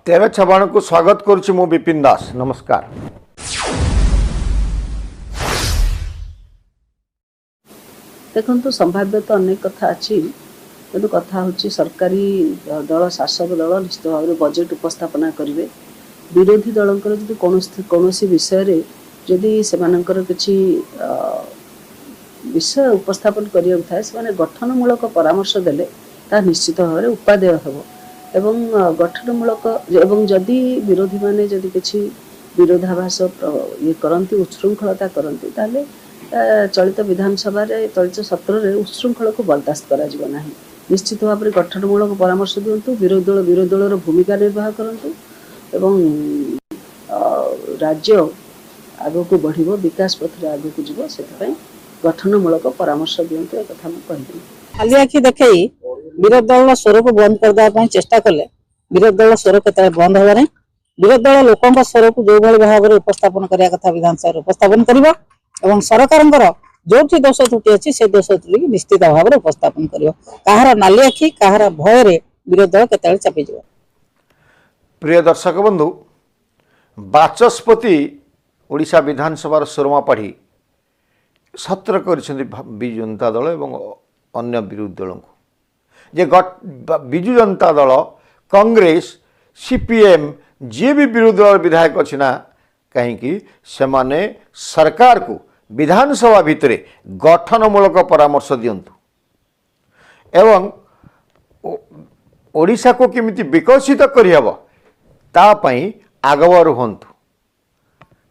तेरे छबाण को स्वागत करुच्ची मु विपिन दास। नमस्कार। देखो संभाव्य तो अनेक कथा अच्छी कि कथा हूँ सरकारी दल शासक दल निश्चित भाव में बजेट उपस्थापना करेंगे। विरोधी दलंकर जदि कौन विषय जदि से किसी विषय उपस्थापन करिया थाए से गठनमूलक परामर्श देले ता निश्चित भाव में उपादेय हेब एवं गठनमूलक एवं जदि विरोधी माने जदि किसी विरोधाभास ये करती उच्छृंखलता करती ताले चलित विधानसभा चलित सत्र में उच्छृंखल को बर्दास्त करा ना। निश्चित भाव में गठनमूलक परामर्श दिंतु, विरोधी दलर भूमिका निर्वाह करूँ एवं राज्य आग को बढ़ विकास पथरे आग को जीव से गठनमूलक परामर्श दिंतु एक कथा मुझे खाली आखि देखे विरोधी दल स्वर को बंद करदे चेष्टा कले विरोधी दल स्वर के बंद होगा नहीं। विरोधी दल लोकों स्वर को जो भाव में उपस्थापन करने कथा विधानसभा उपस्थापन कर सरकार जो दोष त्रुटि अच्छी से दोष त्रुटि निश्चित भाव में उपस्थापन कर कहार नाली आखि कहार भय विरोधी दल के चापिज। प्रिय दर्शक बंधु, बाचस्पति ओडिशा विधानसभा सुरमा पढ़ी सत्र कर विजु जनता दल एवं अन्य विरोधी दल को जे विजु जनता दल कांग्रेस सीपीएम जी भी विरोधी दल विधायक अच्छी ना कहीं सेमाने सरकार को विधानसभा भितर गठनमूलक परामर्श दिंतु एवं ओडिशा को किमिति विकसित करहब तापाई आगवर हंतु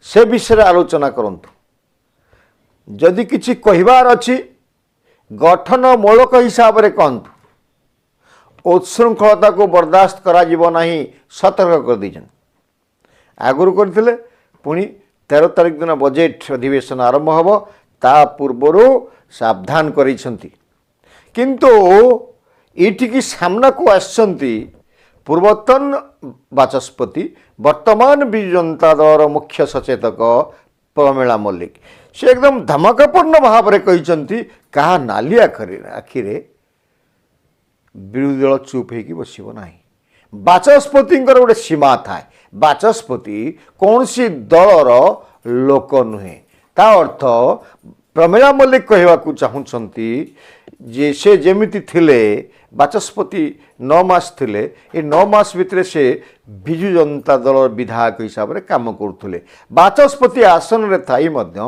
से विषय आलोचना करंतु। जदि किछि कहिबार अछि गठनमूलक हिसाब रे कहंतु, उच्छृंखलता को बर्दाश्त करा जीव नाही सतर्क कर दीजन। आगुरु करथिले पुणी 13 तारिख दिन बजेट अधिवेशन आरंभ हब ता पूर्वरु सावधान करिसंती, किंतु एठिकी सामना को आसंती पूर्वतन बाचस्पति वर्तमान विजु जनता दल मुख्य सचेतक प्रमिला मल्लिक से एकदम धमकपूर्ण भाव में कहते कहा नाली आखिरे विरोधी दल चुप हो बसब ना। बाचस्पति गोटे सीमा थाए, बाचस्पति कौन सी दलर लोक नुहे। ता अर्थ प्रमिला मल्लिक कहवाक चाहूँगी जे से जेमिति थिले बाचस्पति 9 मास थिले, ये 9 मास भितर से विजु जनता दल विधायक हिसाब से काम करुले। बाचस्पति आसन रे थाई मध्य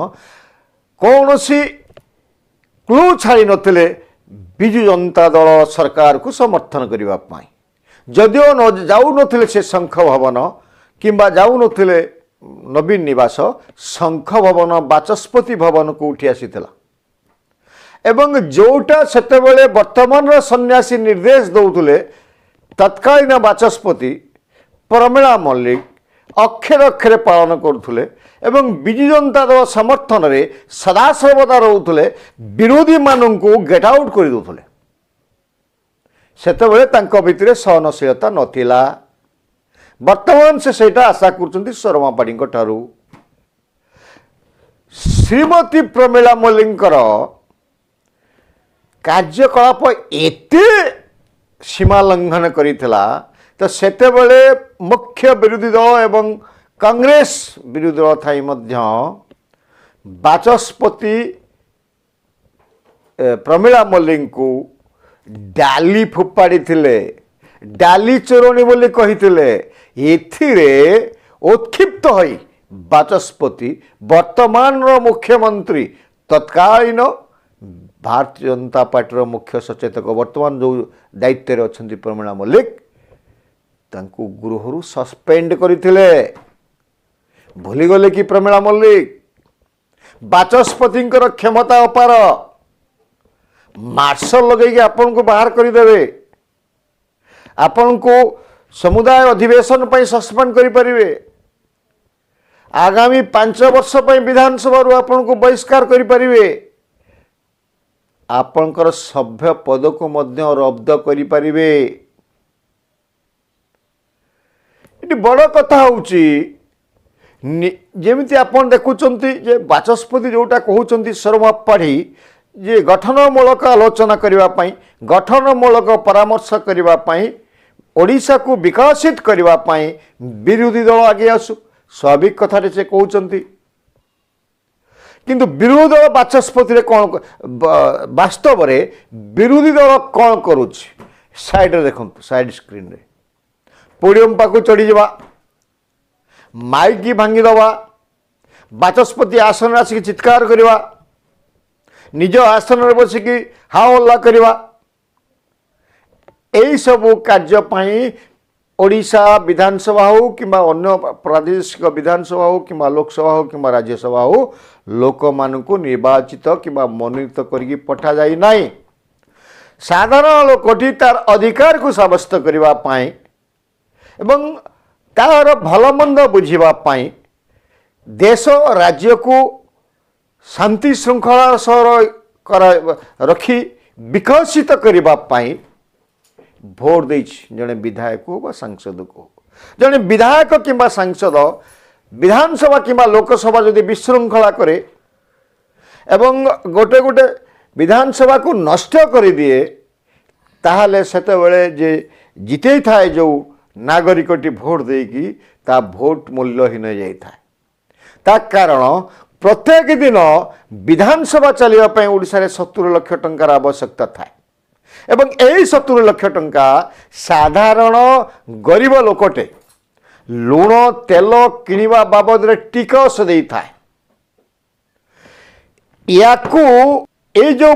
कौन सी क्लू छाड़ी नथिले विजु जनता दल सरकार को समर्थन करने। जदिओ न जाऊ नथिले से शंख भवन किंबा जाऊ नथिले नवीन निवास, शंख भवन बाचस्पति भवन को उठी आसीथिला एवं जोटा सेतेबेले वर्तमान सन्यासी निर्देश दौले तत्कालीन बाचस्पति प्रमिला मल्लिक अक्षर अक्षरे पालन करुले एवं विजु जनता दल समर्थन रे सदासर्वदा रोते विरोधी मानू गेट आउट कर दौले। सेतेबेले तांको भितरे सहनशीलता नथिला। वर्तमान से सेटा आशा करछन्ती शर्मा पाढ़ी ठारू। श्रीमती प्रमिला मल्लिकर कार्यकलाप एते सीमा लंघन करिथिला तो सेतेबेले मुख्य विरोधी दल एवं कांग्रेस विरोधी दल थाई मध्य बाचस्पति प्रमिला मल्लिक को डाली फोपाड़ी थिले, डाली चोरणी बोली कहिथिले। एथिरे उत्क्षिप्त होई बाचस्पति वर्तमान मुख्यमंत्री तत्कालीन भारतीय जनता पार्टी मुख्य सचेतक वर्तमान जो दायित्व अच्छा प्रमिला मल्लिक तांकु गृहरु सस्पेंड करथिले। भूलीगले कि प्रमिला मल्लिक बाचस्पति क्षमता अपार, मार्शल लगे आपन को बाहर करदेवे, आपन को समुदाय अधिवेशन पर सस्पेंड करें, आगामी 5 वर्ष पर विधानसभा आपन को बहिष्कार करें, आपणकर सभ्य पद को मध्य रद्द करें। ये बड़ कथा होची जेमिति आपन देखुचंती जे बाचस्पति जोटा कहउचंती शर्मा पाढ़ी जे गठनमूलक आलोचना करने गठनमूलक परामर्श करने ओडिशा को विकसित करने पाई विरोधी दल आगे आसु स्वाभाविक कथारे से कहते किंतु विरोधी दल बाचस्पति कौन वास्तव में विरोधी दल कौन करुच्ची साइड देखो साइड स्क्रीन रे पोडियम पाक चढ़ी जावा माइक भांगीदवा बाचस्पति आसन आसिक चित्कार करवा निज आसन रे बसिकी हाओ हल्ला करवा यही सबू कार्य ओडिशा विधानसभा हो कि अन्य प्रादेशिक विधानसभा हो कि लोकसभा हो कि राज्यसभा हो लोक मानू निर्वाचित कि मनोनीत करके पठा जाई नहीं साधारण लोकटी तार अधिकार को साब्यस्त करने एवं तार भल मंद बुझापी देश राज्य को शांति श्रृंखला सह रखी विकसित करने भोट दे जड़े विधायक हो बा सांसद को जड़े विधायक किंबा सांसद विधानसभा किंबा लोकसभा जदि विशृंखला करे एवं गोटे गोटे विधानसभा को नष्ट कर दिए ताहले सेतेबेले जे जिते थाए जो नागरिकटी भोट देकी ता भोट मूल्यहीन जाए ता कारण प्रत्येक दिन विधानसभा चलने ओडिशा रे 70 लाख टंकार आवश्यकता थाए एवं यही 70 लाख टंका साधारण गरीब लोकटे लुण तेल किनिबा बाबद रे टिकस दे थाए याकू ए जो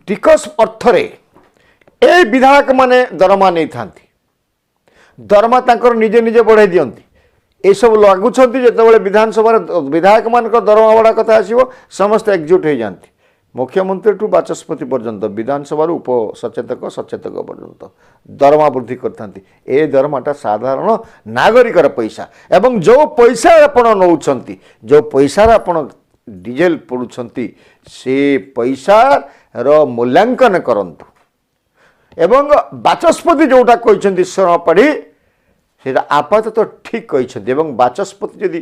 टिकस अर्थरे ए विधायक माने दरमा नहीं थांती दरमा तांकर निजे निजे बढ़ाई दियंती ए सब लागुंट जितेबाला विधानसभा विधायक मान दरमा बढ़ा कथा आसो समस्त एकजुट हो जाती मुख्यमंत्री ठू बाचस्पति पर्यंत विधानसभा उप सचेतक सचेतक पर्यंत दरमा वृद्धि करथांती ए दरमाटा साधारण नागरिकर पैसा एवं जो पैसा आपण नौछंती जो पैसा आपण डीजेल पड़ुछंती से पैसा रो मूल्यांकन करंतु एवं बाचस्पति जोटा कहते शरण पढ़ी से आपातत ठीक कहते एवं बाचस्पति जदि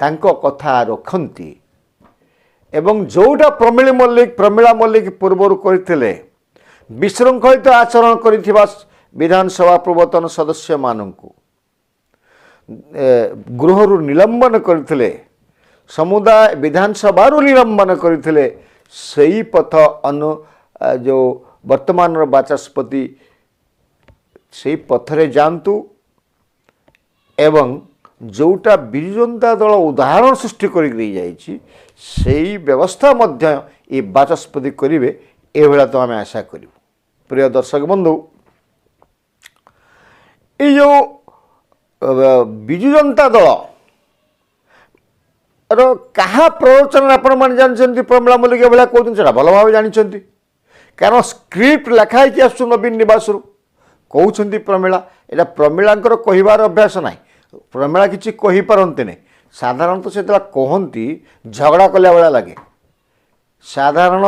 तांको कथा रखती एवं जोटा प्रमिला मल्लिक पूर्वर करते विशृंखलित आचरण करिथिबा विधानसभा पूर्वतन सदस्य मानू गृह निलंबन करते समुदाय विधानसभा निलंबन करते सही पथ अनु जो वर्तमान बाचस्पति से पथरे जातु एवं जोटा बिजु जनता दल उदाहरण सृष्टि कर व्यवस्था मध्य ये बाचस्पति करेंगे ये तो आम आशा करूँ। प्रिय दर्शक बंधु ये जो बिजु जनता दल क्या प्रवचन आपण मैंने जानते प्रमिला मल्लिक भाया कहते भल भाव जानते कारण स्क्रिप्ट लिखाई कि आस नवीन निवास कहते प्रमिला यहाँ प्रमिलांकर कहिबार अभ्यास ना प्रमिला किसी कहीपारती नहीं साधारणतः से कहती झगड़ा कला भाया लगे साधारण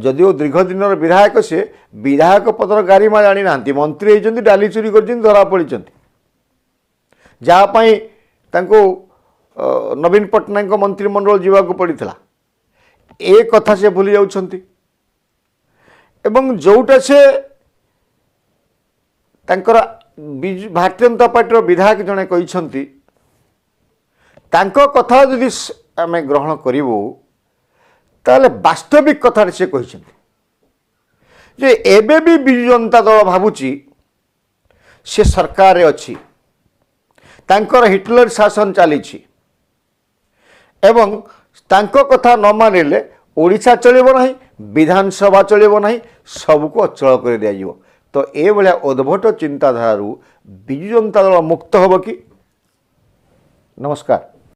जदिओ दीर्घ दिन विधायक से विधायक पदर गारिमा जानी ना मंत्री होती डाली चोरी कर धरा पड़ी जहाँपाई नवीन पट्टनायक मंत्रिमंडल जावाक पड़ा ए कथा से भूली जाउछंती एवं जोटा से तांकर भारतीय जनता पार्टी विधायक जड़े कहते कथा यदि आम ग्रहण करूँ ताले वास्तविक कथा से कहते एबे भी बिजु जनता दल भावुची से सरकार अच्छी तांकर हिटलर शासन चली एवं तांको कथा न मानिले ओडिशा चलिबो नहीं विधानसभा चलिबो नहीं सबको अचल कर दिया तो ये भाया उद्भट चिंताधारू बिजु जनता दल मुक्त होब कि नमस्कार।